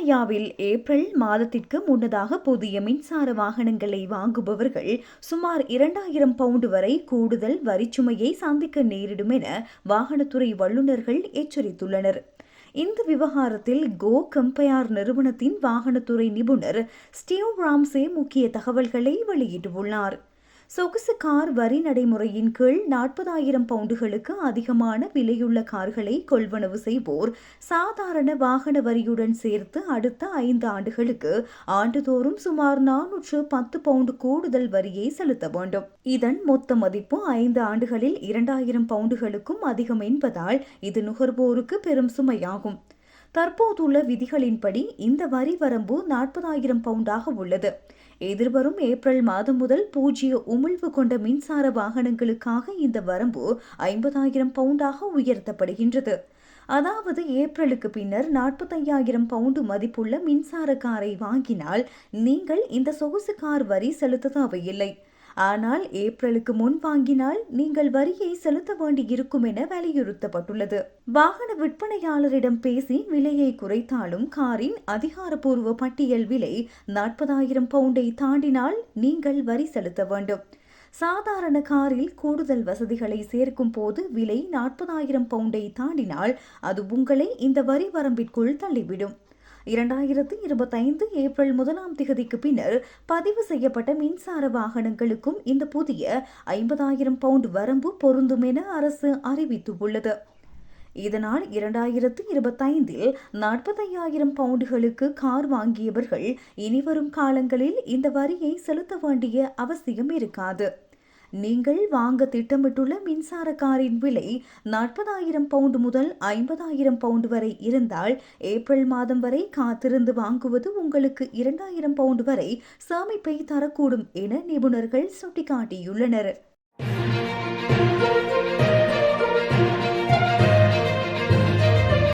ஆஸ்திரேலியாவில் ஏப்ரல் மாதத்திற்கு முன்னதாக புதிய மின்சார வாகனங்களை வாங்குபவர்கள் சுமார் 2000 பவுண்டு வரை கூடுதல் வரிச்சுமையை சந்திக்க நேரிடும் என வாகனத்துறை வல்லுநர்கள் எச்சரித்துள்ளனர். இந்த விவகாரத்தில் கோ கம்பையார் நிறுவனத்தின் வாகனத்துறை நிபுணர் ஸ்டீவ் ராம்சே முக்கிய தகவல்களை வெளியிட்டுள்ளார். சொகுசு கார் வரி நடைமுறையின் கீழ் 40,000 பவுண்டுகளுக்கு அதிகமான விலையுள்ள கார்களை கொள்வனவு செய்வோர் சாதாரண வாகன வரியுடன் சேர்த்து அடுத்த 5 ஆண்டுகளுக்கு ஆண்டுதோறும் சுமார் 410 பவுண்டு கூடுதல் வரியை செலுத்த வேண்டும். இதன் மொத்த மதிப்பு 5 ஆண்டுகளில் 2000 பவுண்டுகளுக்கும் அதிகம் என்பதால் இது நுகர்வோருக்கு பெரும் சுமையாகும். தற்போதுள்ள விதிகளின்படி இந்த வரி வரம்பு 40,000 பவுண்டாக உள்ளது. எதிர்வரும் ஏப்ரல் மாதம் முதல் பூஜ்ஜிய உமிழ்வு கொண்ட மின்சார வாகனங்களுக்காக இந்த வரம்பு 50,000 பவுண்டாக உயர்த்தப்படுகின்றது. அதாவது ஏப்ரலுக்கு பின்னர் 45,000 பவுண்டு மதிப்புள்ள மின்சார காரை வாங்கினால் நீங்கள் இந்த சொகுசு கார் வரி செலுத்த தேவையில்லை. ஆனால் ஏப்ரலுக்கு முன் வாங்கினால் நீங்கள் வரியை செலுத்த வேண்டியிருக்கும் என வலியுறுத்தப்பட்டுள்ளது. வாகன விற்பனையாளரிடம் பேசி விலையை குறைத்தாலும் காரின் அதிகாரப்பூர்வ பட்டியல் விலை 40,000 பவுண்டை தாண்டினால் நீங்கள் வரி செலுத்த வேண்டும். சாதாரண காரில் கூடுதல் வசதிகளை சேர்க்கும் போது விலை 40,000 பவுண்டை தாண்டினால் அது உங்களை இந்த வரி வரம்பிற்குள் தள்ளிவிடும். 2025 ஏப்ரல் 1ஆம் தேதிக்கு பின்னர் பதிவு செய்யப்பட்ட மின்சார வாகனங்களுக்கும் இந்த புதிய 50,000 பவுண்டு வரம்பு பொருந்தும் என அரசு அறிவித்துள்ளது. இதனால் 2025இல் 45,000 பவுண்டுகளுக்கு கார் வாங்கியவர்கள் இனிவரும் காலங்களில் இந்த வரியை செலுத்த வேண்டிய அவசியம் இருக்காது. நீங்கள் வாங்க திட்டமிட்டுள்ள மின்சார காரின் விலை 40,000 பவுண்டு முதல் 50,000 பவுண்டு வரை இருந்தால் ஏப்ரல் மாதம் வரை காத்திருந்து வாங்குவது உங்களுக்கு 2,000 பவுண்டு வரை சேமிப்பை தரக்கூடும் என நிபுணர்கள் சுட்டிக்காட்டியுள்ளனர்.